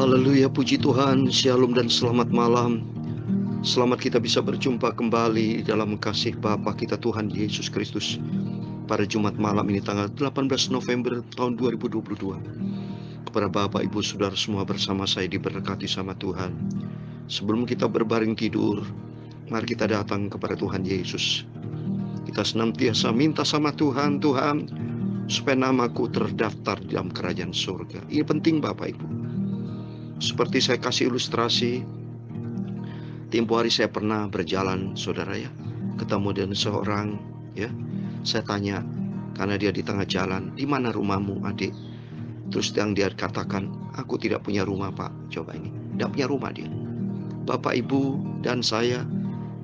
Haleluya, puji Tuhan, shalom dan selamat malam. Selamat kita bisa berjumpa kembali dalam kasih Bapa kita Tuhan Yesus Kristus pada Jumat malam ini tanggal 18 November tahun 2022. Kepada Bapak, Ibu, Saudara semua bersama saya diberkati sama Tuhan. Sebelum kita berbaring tidur, mari kita datang kepada Tuhan Yesus. Kita senantiasa minta sama Tuhan, Tuhan, supaya namaku terdaftar di dalam kerajaan surga. Ini penting Bapak Ibu. Seperti saya kasih ilustrasi, tempo hari saya pernah berjalan, saudara ya, ketemu dengan seorang, ya, saya tanya, karena dia di tengah jalan, di mana rumahmu, adik? Terus yang dia katakan, aku tidak punya rumah, Pak. Coba ini, tidak punya rumah dia. Bapak, Ibu, dan saya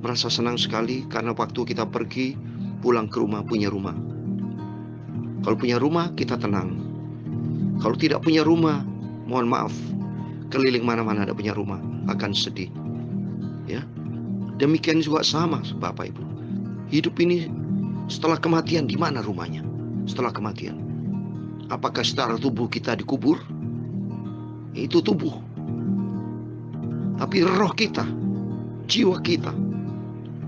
merasa senang sekali karena waktu kita pergi, pulang ke rumah, punya rumah. Kalau punya rumah, kita tenang. Kalau tidak punya rumah, mohon maaf, keliling mana-mana ada punya rumah, akan sedih. Ya, demikian juga sama Bapak Ibu. Hidup ini setelah kematian, di mana rumahnya? Setelah kematian, apakah secara tubuh kita dikubur? Itu tubuh. Tapi roh kita, jiwa kita,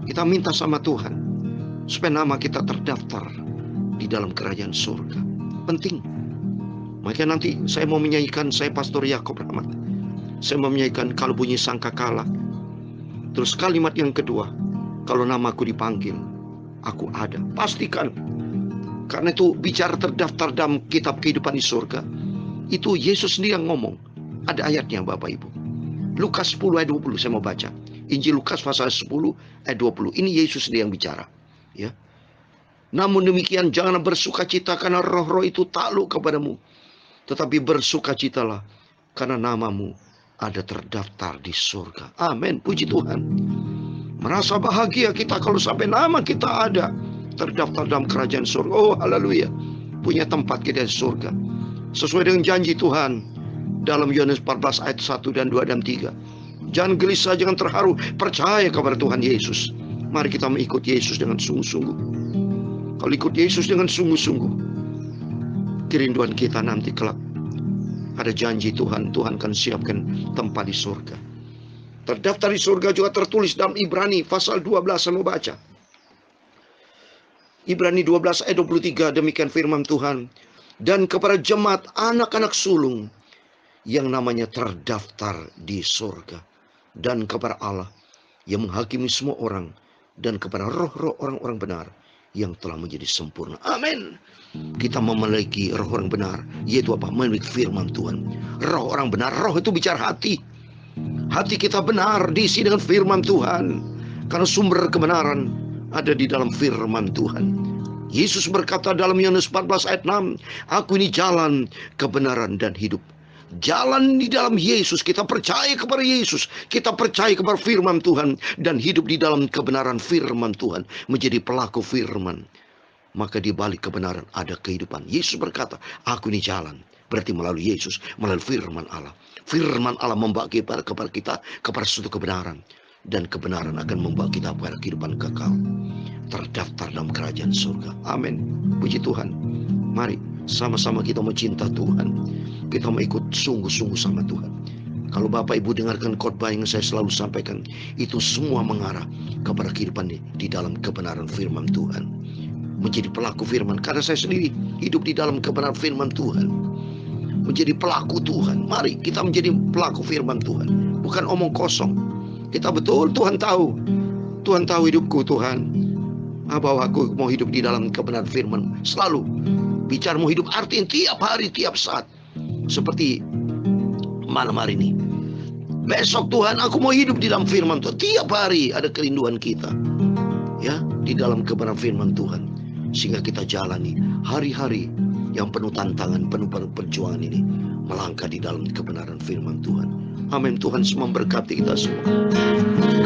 kita minta sama Tuhan supaya nama kita terdaftar di dalam kerajaan surga. Penting. Makanya nanti saya mau menyanyikan, saya Pastor Yakob Rahmat, saya mau menyanyikan kalau bunyi sangkakala. Terus kalimat yang kedua, kalau namaku dipanggil, aku ada. Pastikan. Karena itu bicara terdaftar dalam kitab kehidupan di surga. Itu Yesus sendiri yang ngomong. Ada ayatnya Bapak Ibu. Lukas 10 ayat 20 saya mau baca. Injil Lukas pasal 10 ayat 20. Ini Yesus sendiri yang bicara. Ya. Namun demikian janganlah bersukacita karena roh-roh itu takluk kepadamu. Tetapi bersukacitalah karena namamu ada terdaftar di surga. Amin, puji Tuhan. Merasa bahagia kita kalau sampai nama kita ada terdaftar dalam kerajaan surga. Oh haleluya, punya tempat kita di surga. Sesuai dengan janji Tuhan dalam Yohanes 14 ayat 1 dan 2 dan 3. Jangan gelisah, jangan terharu, percaya kepada Tuhan Yesus. Mari kita mengikut Yesus dengan sungguh-sungguh. Kalau ikut Yesus dengan sungguh-sungguh, kerinduan kita nanti kelak ada janji Tuhan, Tuhan akan siapkan tempat di surga. Terdaftar di surga juga tertulis dalam Ibrani pasal 12, saya mau baca. Ibrani 12 ayat 23, demikian firman Tuhan. Dan kepada jemaat anak-anak sulung yang namanya terdaftar di surga. Dan kepada Allah yang menghakimi semua orang. Dan kepada roh-roh orang-orang benar yang telah menjadi sempurna. Amin. Kita memiliki roh orang benar, yaitu apa? Memiliki firman Tuhan. Roh orang benar, roh itu bicara hati. Hati kita benar diisi dengan firman Tuhan. Karena sumber kebenaran ada di dalam firman Tuhan. Yesus berkata dalam Yohanes 14 ayat 6, aku ini jalan, kebenaran dan hidup. Jalan di dalam Yesus, kita percaya kepada Yesus, kita percaya kepada firman Tuhan, dan hidup di dalam kebenaran firman Tuhan, menjadi pelaku firman. Maka di balik kebenaran ada kehidupan. Yesus berkata, aku ini jalan. Berarti melalui Yesus, melalui firman Allah. Firman Allah membawa kepada kita kepada suatu kebenaran. Dan kebenaran akan membawa kita kepada kehidupan kekal. Terdaftar dalam kerajaan surga. Amin. Puji Tuhan. Mari sama-sama kita mencinta Tuhan. Kita mau ikut sungguh-sungguh sama Tuhan. Kalau Bapak Ibu dengarkan khotbah yang saya selalu sampaikan, itu semua mengarah kepada kehidupan di dalam kebenaran firman Tuhan. Menjadi pelaku firman. Karena saya sendiri hidup di dalam kebenaran firman Tuhan. Menjadi pelaku Tuhan. Mari kita menjadi pelaku firman Tuhan. Bukan omong kosong. Kita betul Tuhan tahu. Tuhan tahu hidupku Tuhan. Bahwa aku mau hidup di dalam kebenaran firman. Selalu. Bicara mau hidup artinya tiap hari, tiap saat. Seperti malam hari ini. Besok Tuhan aku mau hidup di dalam firman Tuhan. Tiap hari ada kerinduan kita. Ya, di dalam kebenaran firman Tuhan. Sehingga kita jalani hari-hari yang penuh tantangan, penuh perjuangan ini. Melangkah di dalam kebenaran firman Tuhan. Amin. Tuhan semua memberkati kita semua.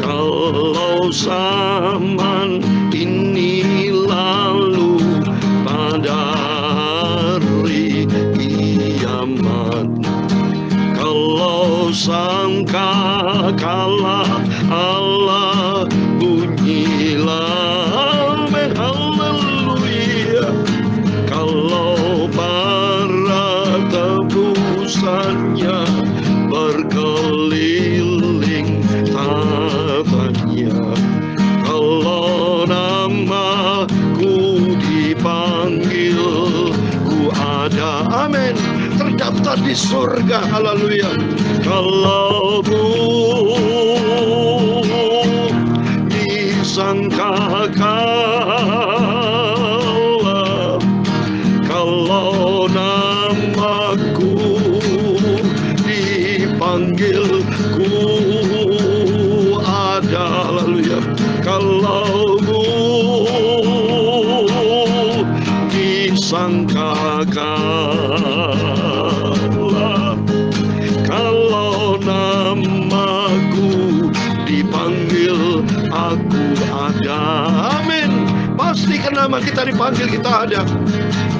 Kalau zaman ini lalu pada hari kiamat, kalau sangka kalah Allah bunyilah haleluya. Kalau para tebusannya Amin. Terdaftar di surga. Haleluya. Kalau disangka kalah, kalau namaku dipanggil, ku ada. Haleluya. Kalau disangka kalah, kalau namaku dipanggil, aku ada. Amin. Pastikan nama kita dipanggil, kita ada.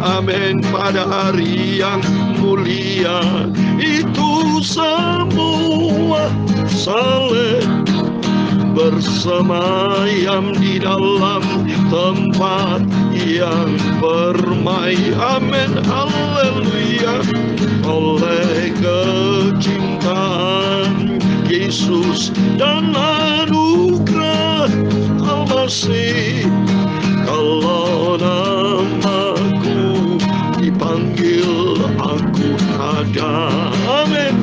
Amin. Pada hari yang mulia itu semua saleh bersemayam di dalam tempat yang permai. Amin. Haleluya. Oleh kecintaan Yesus dan anugerah Al-Masih, kalau namaku dipanggil, aku ada. Amin.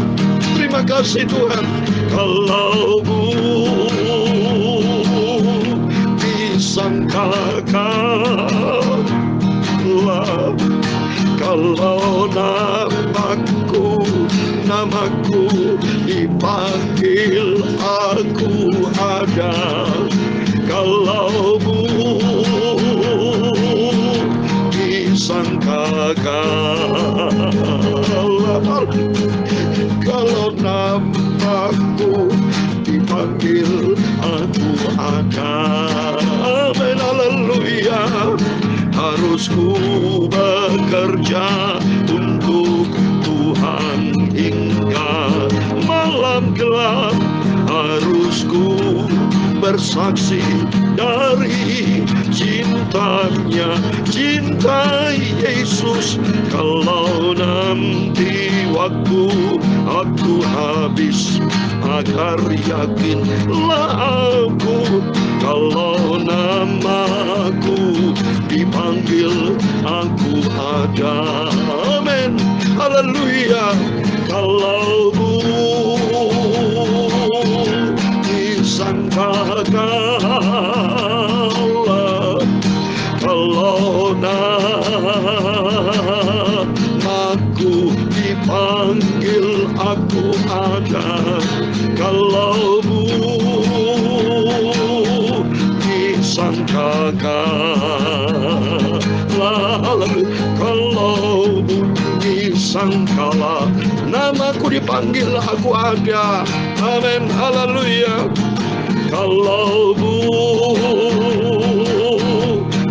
Terima kasih Tuhan. Kalau disangka kalah, kalau namaku dipanggil, aku ada. Kalau disangka kalah, kalau namaku dipanggil, aku ada. Amin. Haleluya. Harus ku bekerja untuk Tuhan hingga malam gelap. Harus ku bersaksi dari cintanya, cinta Yesus. Kalau nanti waktu aku habis, agar yakinlah aku, kalau namaku dipanggil, aku ada. Amin. Haleluya. Kalau disangka kalah, kalau namaku dipanggil, aku ada. Kalau disangka kalah, kalau disangkalah namaku dipanggil, aku ada. Amin. Haleluya. Kalau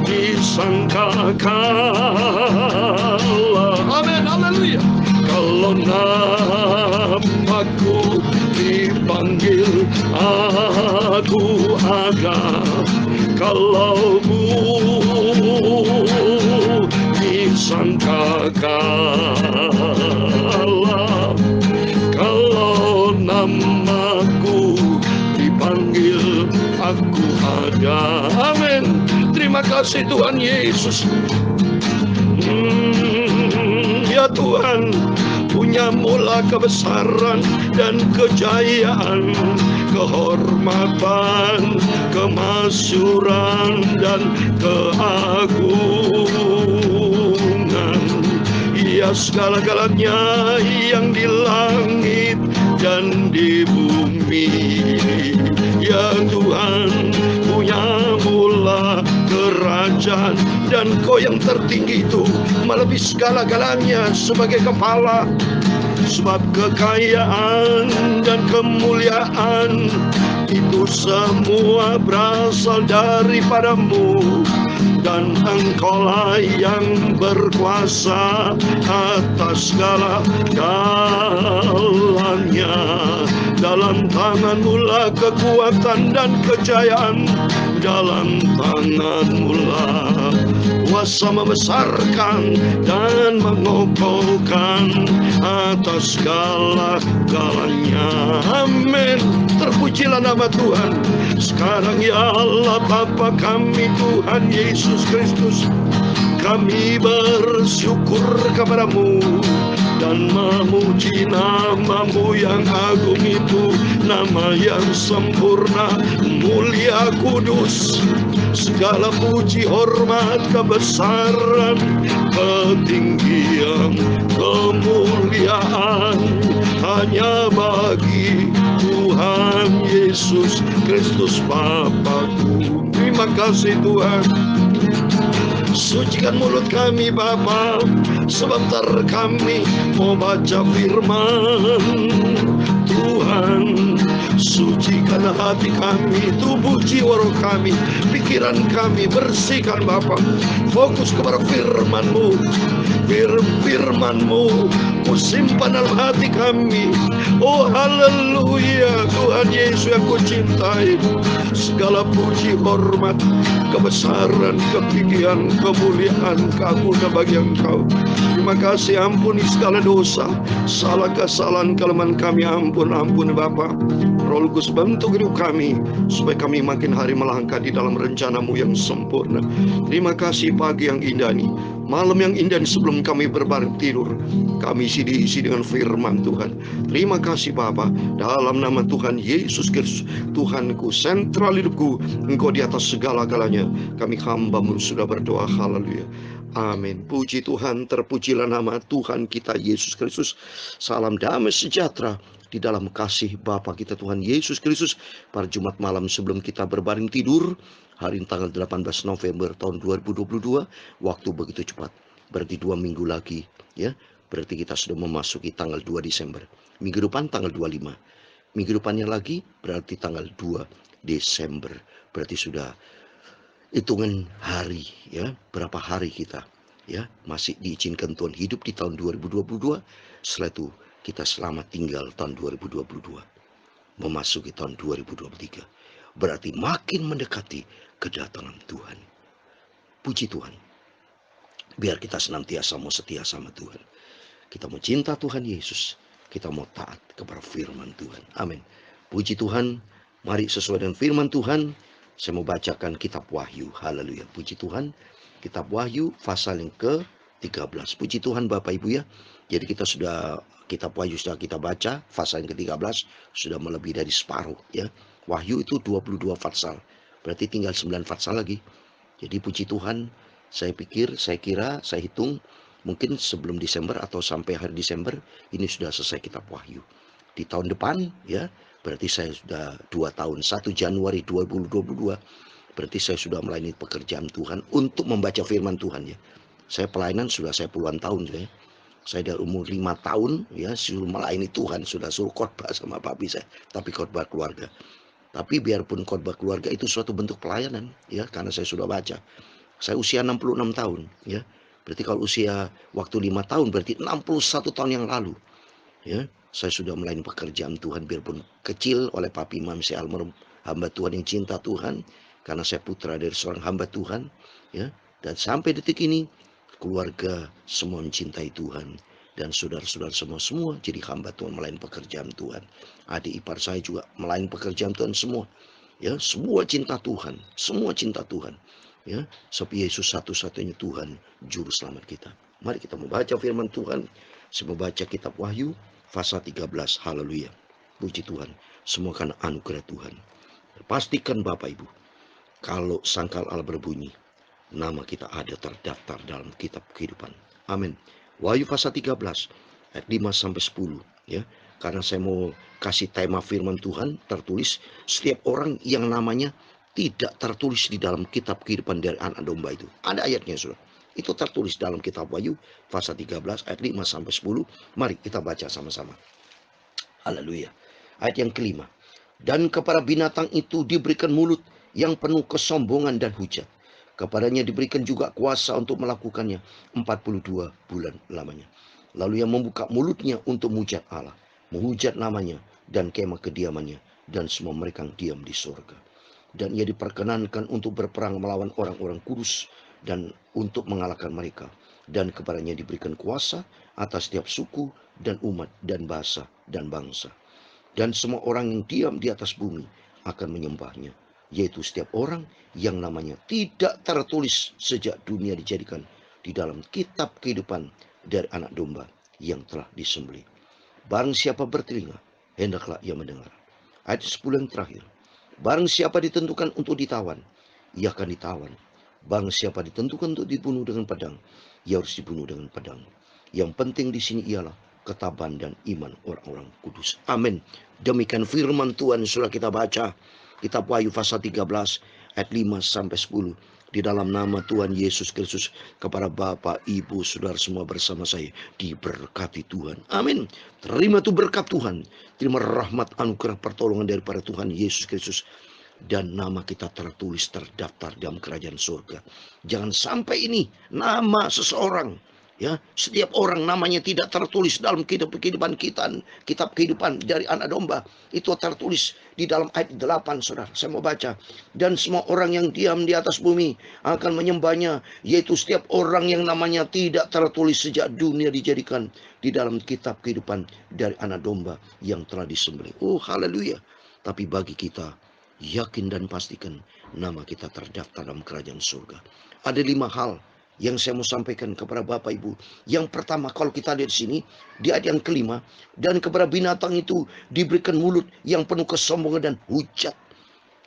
disangka kalah, amin. Haleluya. Kalau namaku dipanggil, aku ada. Kalau disangka kalah, kalau namaku dipanggil, aku ada. Amin. Terima kasih Tuhan Yesus. Ya Tuhan, punya mula kebesaran dan kejayaan, kehormatan, kemasyuran, dan keagungan. Ya segala-galanya yang di langit dan di bumi. Ya Tuhan, punya mula kerajaan, dan Kau yang tertinggi itu melebihi segala-galanya sebagai kepala. Sebab kekayaan dan kemuliaan itu semua berasal daripada-Mu, dan Engkaulah yang berkuasa atas segala-galanya. Dalam tangan-Mu lah kekuatan dan kejayaan, dalam tangan-Mu lah kuasa membesarkan dan mengokohkan atas segala-galanya. Amin. Terpujilah nama Tuhan. Sekarang ya Allah Bapa kami Tuhan Yesus Kristus, Kami bersyukur kepadamu dan memuji namamu yang agung itu, nama yang sempurna, mulia, kudus. Segala puji, hormat, kebesaran, ketinggian, kemuliaan hanya bagi Tuhan Yesus Kristus Bapakku. Terima kasih Tuhan. Sucikan mulut kami Bapa, sebentar kami mau baca firman Tuhan. Sucikan hati kami, tubuh jiwa roh kami, pikiran kami, bersihkan Bapa. Fokus kepada firman-Mu, firman-Mu Ku simpan dalam hati kami. Oh haleluya, Tuhan Yesus yang Ku cintai. Segala puji, hormat, kebesaran, ketinggian, kemuliaan, keagungan bagi Engkau. Terima kasih, ampuni segala dosa, salah kesalahan kelemahan kami, ampun Bapa. Roh Kudus bantu hidup kami, supaya kami makin hari melangkah di dalam rencana-Mu yang sempurna. Terima kasih pagi yang indah ini, malam yang indah sebelum kami berbaring tidur, kami diisi dengan firman Tuhan. Terima kasih Bapa, dalam nama Tuhan Yesus Kristus, Tuhanku, sentral hidupku, Engkau di atas segala-galanya. Kami hamba-Mu sudah berdoa, haleluya. Amin. Puji Tuhan, terpujilah nama Tuhan kita Yesus Kristus. Salam damai sejahtera di dalam kasih Bapa kita Tuhan Yesus Kristus. Pada Jumat malam sebelum kita berbaring tidur, hari ini tanggal 18 November tahun 2022, waktu begitu cepat. Berarti 2 minggu lagi, ya. Berarti kita sudah memasuki tanggal 2 Desember. Minggu depan tanggal 25. Minggu depannya lagi berarti tanggal 2 Desember. Berarti sudah hitungan hari, ya, berapa hari kita, ya, masih diizinkan Tuhan hidup di tahun 2022. Setelah itu kita selamat tinggal tahun 2022, memasuki tahun 2023. Berarti makin mendekati kedatangan Tuhan. Puji Tuhan. Biar kita senantiasa mau setia sama Tuhan. Kita mau cinta Tuhan Yesus. Kita mau taat kepada firman Tuhan. Amin. Puji Tuhan. Mari sesuai dengan firman Tuhan, saya mau bacakan kitab Wahyu. Haleluya. Puji Tuhan. Kitab Wahyu pasal yang ke-13. Puji Tuhan Bapak Ibu ya. Jadi kita sudah, kitab Wahyu sudah kita baca, pasal yang ke-13 sudah melebihi dari separuh ya. Wahyu itu 22 pasal. Berarti tinggal 9 pasal lagi. Jadi puji Tuhan, saya kira, saya hitung mungkin sebelum Desember atau sampai hari Desember ini sudah selesai kitab Wahyu. Di tahun depan ya, berarti saya sudah 2 tahun, 1 Januari 2022. Berarti saya sudah melayani pekerjaan Tuhan untuk membaca firman Tuhan ya. Saya pelayanan sudah saya puluhan tahun ya. Saya dari umur 5 tahun ya suruh melayani Tuhan, sudah suruh khotbah sama papi saya, tapi khotbah keluarga. Tapi biarpun khotbah keluarga itu suatu bentuk pelayanan ya, karena saya sudah baca. Saya usia 66 tahun ya. Berarti kalau usia waktu 5 tahun berarti 61 tahun yang lalu ya. Saya sudah melayani pekerjaan Tuhan biarpun kecil oleh papi mam saya almarhum hamba Tuhan yang cinta Tuhan, karena saya putra dari seorang hamba Tuhan ya. Dan sampai detik ini keluarga semua mencintai Tuhan, dan saudara-saudara semua jadi hamba Tuhan melayani pekerjaan Tuhan. Adik ipar saya juga melayani pekerjaan Tuhan semua. Ya, semua cinta Tuhan, semua cinta Tuhan. Ya, sebab Yesus satu-satunya Tuhan juru selamat kita. Mari kita membaca firman Tuhan. Saya membaca kitab Wahyu pasal 13. Haleluya. Puji Tuhan. Semua karena anugerah Tuhan. Pastikan Bapak Ibu, kalau sangkal Allah berbunyi, nama kita ada terdaftar dalam kitab kehidupan. Amin. Wahyu pasal 13 ayat 5 sampai 10 ya. Karena saya mau kasih tema firman Tuhan tertulis, setiap orang yang namanya tidak tertulis di dalam kitab kehidupan dari anak domba itu. Ada ayatnya Saudara. Itu tertulis dalam kitab Wahyu pasal 13 ayat 5 sampai 10. Mari kita baca sama-sama. Haleluya. Ayat yang kelima. Dan kepada binatang itu diberikan mulut yang penuh kesombongan dan hujat. Kepadanya diberikan juga kuasa untuk melakukannya 42 bulan lamanya. Lalu yang membuka mulutnya untuk menghujat Allah, menghujat namanya dan kemah kediamannya, dan semua mereka yang diam di surga. Dan ia diperkenankan untuk berperang melawan orang-orang kudus dan untuk mengalahkan mereka. Dan kepadanya diberikan kuasa atas setiap suku dan umat dan bahasa dan bangsa. Dan semua orang yang diam di atas bumi akan menyembahnya, yaitu setiap orang yang namanya tidak tertulis sejak dunia dijadikan di dalam kitab kehidupan dari anak domba yang telah disembelih. Barang siapa bertelinga, hendaklah ia mendengar. Ayat 10 yang terakhir. Barang siapa ditentukan untuk ditawan, ia akan ditawan. Barang siapa ditentukan untuk dibunuh dengan pedang, ia harus dibunuh dengan pedang. Yang penting di sini ialah ketabahan dan iman orang-orang kudus. Amin. Demikian firman Tuhan sudah kita baca. Kitab Wahyu pasal 13 ayat 5 sampai 10. Di dalam nama Tuhan Yesus Kristus, kepada Bapak, Ibu, Saudara semua bersama saya diberkati Tuhan. Amin. Terima tuh berkat Tuhan. Terima rahmat anugerah pertolongan daripada Tuhan Yesus Kristus. Dan nama kita tertulis terdaftar dalam kerajaan surga. Jangan sampai ini nama seseorang, ya, setiap orang namanya tidak tertulis dalam kehidupan kita, kitab kehidupan dari anak domba. Itu tertulis di dalam ayat 8, saudara. Saya mau baca. Dan semua orang yang diam di atas bumi akan menyembahnya, yaitu setiap orang yang namanya tidak tertulis sejak dunia dijadikan di dalam kitab kehidupan dari anak domba yang telah disembelih. Oh, haleluya. Tapi bagi kita, yakin dan pastikan nama kita terdaftar dalam kerajaan surga. Ada 5 hal yang saya mau sampaikan kepada Bapak Ibu. Yang pertama, kalau kita lihat di sini, di ayat yang kelima, dan kepada binatang itu diberikan mulut yang penuh kesombongan dan hujat.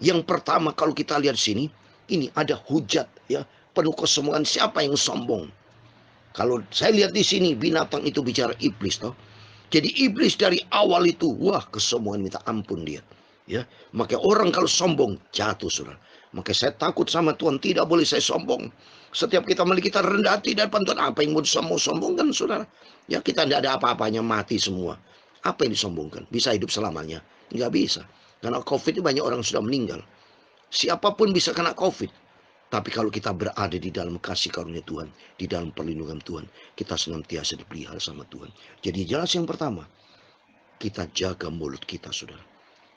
Yang pertama, kalau kita lihat di sini, ini ada hujat, ya, penuh kesombongan. Siapa yang sombong? Kalau saya lihat di sini, binatang itu bicara iblis, toh. Jadi iblis dari awal itu, wah, kesombongan minta ampun dia. Ya, maka orang kalau sombong jatuh, saudara. Maka saya takut sama Tuhan, tidak boleh saya sombong. Setiap kita melihat kita rendah hati dan Tuhan, apa yang mau disombongkan, saudara? Ya, kita tidak ada apa-apanya, mati semua. Apa yang disombongkan? Bisa hidup selamanya? Nggak bisa. Karena COVID itu banyak orang sudah meninggal. Siapapun bisa kena COVID. Tapi kalau kita berada di dalam kasih karunia Tuhan, di dalam perlindungan Tuhan, kita senantiasa dipelihara sama Tuhan. Jadi jelas yang pertama, kita jaga mulut kita, saudara,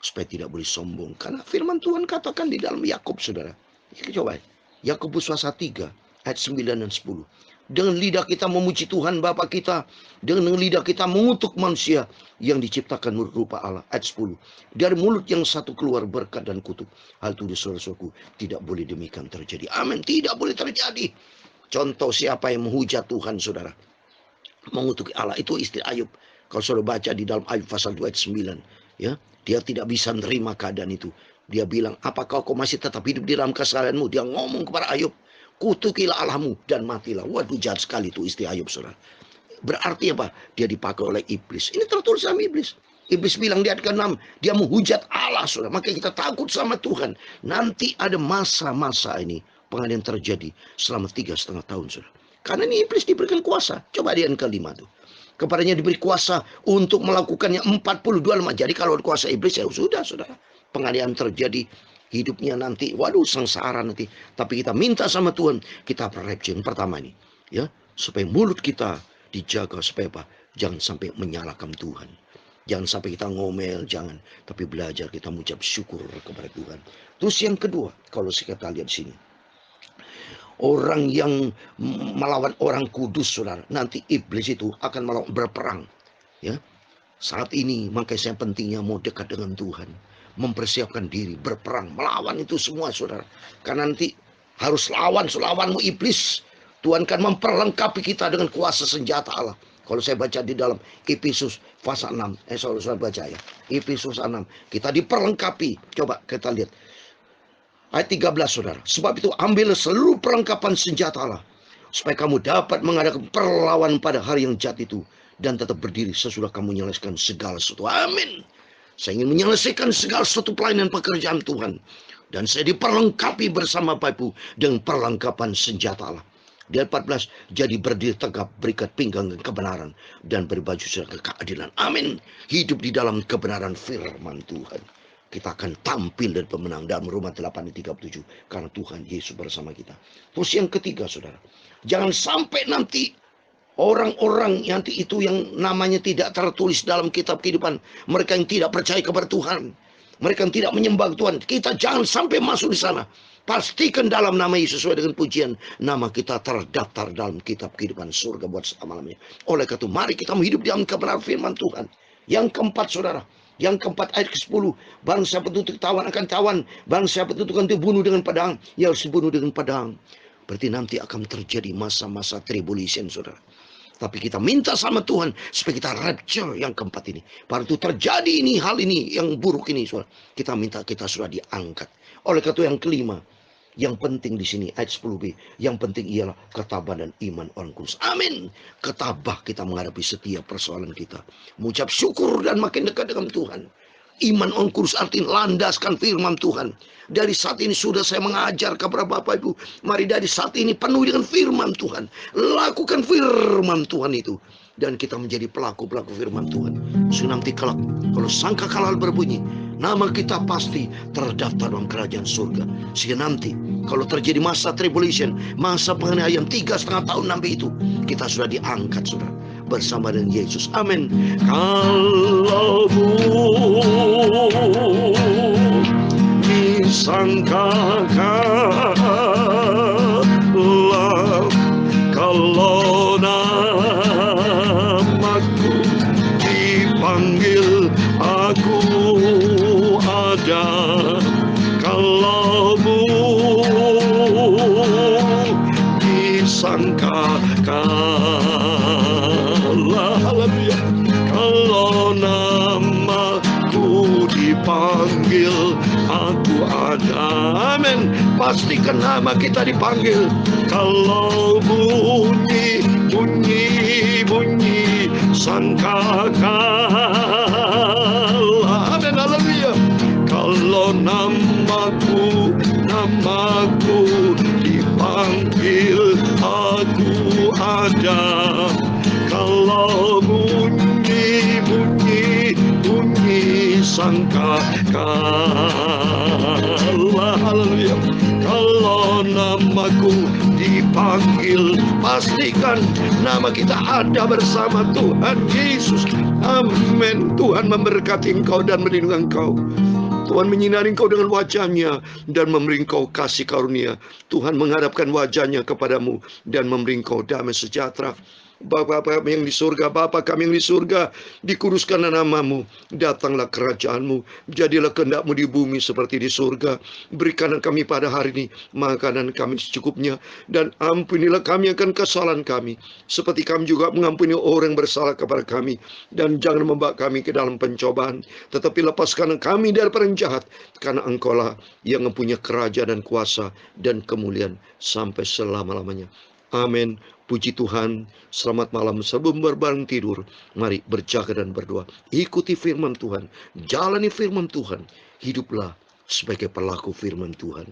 supaya tidak boleh sombong. Karena firman Tuhan katakan di dalam Yakub, saudara. Coba, Yakobus pasal 3 ayat 9 dan 10. Dengan lidah kita memuji Tuhan Bapa kita, dengan lidah kita mengutuk manusia yang diciptakan menurut rupa Allah. Ayat 10. Dari mulut yang satu keluar berkat dan kutuk. Hal itu, saudara-saudaraku, tidak boleh demikian terjadi. Amin. Tidak boleh terjadi. Contoh siapa yang menghujat Tuhan, saudara, mengutuk Allah, itu istri Ayub. Kalau saudara baca di dalam Ayub pasal 2 ayat 9, ya, dia tidak bisa menerima keadaan itu. Dia bilang, apakah kau masih tetap hidup di dalam kesalahanmu? Dia ngomong kepada Ayub, kutukilah Allahmu dan matilah. Waduh, jahat sekali itu istri Ayub, saudara. Berarti apa? Dia dipakai oleh iblis. Ini tertulis sama iblis. Iblis bilang di ayat ke-6, dia menghujat Allah, saudara. Maka kita takut sama Tuhan. Nanti ada masa-masa ini, pengadilan terjadi selama 3,5 tahun, saudara. Karena ini iblis diberikan kuasa. Coba di ayat ke-5 tuh. Kepadanya diberi kuasa untuk melakukannya 42 lama. Jadi kalau kuasa iblis, ya sudah, saudara. Penganiayaan terjadi, hidupnya nanti, waduh, sengsara nanti. Tapi kita minta sama Tuhan, kita rapture yang pertama ini, ya, supaya mulut kita dijaga, supaya apa? Jangan sampai menyalahkan Tuhan. Jangan sampai kita ngomel, jangan. Tapi belajar kita mengucap syukur kepada Tuhan. Terus yang kedua, kalau kita lihat sini, orang yang melawan orang kudus, saudara, nanti iblis itu akan melawan, berperang. Ya, saat ini makanya saya pentingnya mau dekat dengan Tuhan, mempersiapkan diri berperang, melawan itu semua, saudara. Karena nanti harus lawanmu iblis. Tuhan kan memperlengkapi kita dengan kuasa senjata Allah. Kalau saya baca di dalam Efesus pasal 6, saya baca ya, Efesus 6, kita diperlengkapi. Coba kita lihat ayat 13, saudara. Sebab itu ambil seluruh perlengkapan senjata Allah, supaya kamu dapat mengadakan perlawanan pada hari yang jahat itu, dan tetap berdiri sesudah kamu menyelesaikan segala sesuatu. Amin. Saya ingin menyelesaikan segala sesuatu pelayanan pekerjaan Tuhan. Dan saya diperlengkapi bersama Bapak Ibu dengan perlengkapan senjata Allah. Di ayat 14, jadi berdiri tegap, berikat pinggang dan kebenaran, dan berbaju serta keadilan. Amin. Hidup di dalam kebenaran firman Tuhan. Kita akan tampil dan pemenang dalam Roma 8:37. Karena Tuhan Yesus bersama kita. Terus yang ketiga, saudara, jangan sampai nanti orang-orang nanti itu yang namanya tidak tertulis dalam kitab kehidupan, mereka yang tidak percaya kepada Tuhan, mereka yang tidak menyembah Tuhan, kita jangan sampai masuk di sana. Pastikan dalam nama Yesus sesuai dengan pujian, nama kita terdaftar dalam kitab kehidupan surga buat selama-lamanya. Oleh karena itu, mari kita hidup dalam kebenaran firman Tuhan. Yang keempat, saudara, yang keempat ayat ke-10, barang siapa tertutup tawan akan tawan, barang siapa tertutup dibunuh dengan pedang, ia harus dibunuh dengan pedang. berarti nanti akan terjadi masa-masa tribulation, saudara. Tapi kita minta sama Tuhan supaya kita rapture yang keempat ini. Baru itu terjadi ini, hal ini yang buruk ini, saudara. Kita minta kita sudah diangkat. Oleh karena itu yang kelima, yang penting di sini ayat 10b, yang penting ialah ketabahan dan iman orang kudus. Amin. Ketabah kita menghadapi setiap persoalan kita. Mengucap syukur dan makin dekat dengan Tuhan. Iman orang kudus artinya landaskan firman Tuhan. Dari saat ini sudah saya mengajar kepada Bapak Ibu. Mari dari saat ini penuh dengan firman Tuhan. Lakukan firman Tuhan itu. Dan kita menjadi pelaku-pelaku firman Tuhan. So nanti kelak, kalau sangkakala berbunyi, nama kita pasti terdaftar dalam kerajaan surga. Sehingga nanti kalau terjadi masa tribulation, masa penganiayaan 3,5 tahun nanti itu, kita sudah diangkat, saudara, bersama dengan Yesus. Amin. Kalau disangkakanlah kalau namaku dipanggil, aku ada. Kalau disangkakanlah, haleluya, kalau namaku dipanggil, aku ada. Amin. Pastikan nama kita dipanggil. Kalau bunyi sangkakala. Amin. Haleluya. Kalau namaku dipanggil, aku ada. Kalau bunyi sangkakala. Haleluya. Kalau namaku dipanggil, pastikan nama kita ada bersama Tuhan Yesus. Amin. Tuhan memberkati engkau dan melindungi engkau. Tuhan menyinari engkau dengan wajahnya dan memberi engkau kasih karunia. Tuhan menghadapkan wajahnya kepadamu dan memberi engkau damai sejahtera. Bapa kami yang di surga, Bapa kami yang di surga, dikuduskanlah namamu, datanglah kerajaanmu, jadilah kehendakmu di bumi seperti di surga. Berikanlah kami pada hari ini makanan kami secukupnya, dan ampunilah kami akan kesalahan kami, seperti kami juga mengampuni orang yang bersalah kepada kami. Dan jangan membawa kami ke dalam pencobaan, tetapi lepaskan kami dari orang jahat, karena engkaulah yang mempunyai kerajaan dan kuasa dan kemuliaan sampai selama-lamanya. Amin. Puji Tuhan. Selamat malam. Sebelum berbareng tidur, mari berjaga dan berdoa. Ikuti firman Tuhan, jalani firman Tuhan, hiduplah sebagai pelaku firman Tuhan,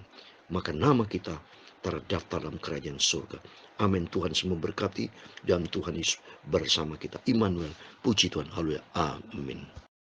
maka nama kita terdaftar dalam kerajaan surga. Amin. Tuhan semua berkati dan Tuhan Yesus bersama kita. Immanuel. Puji Tuhan. Haleluya. Amin.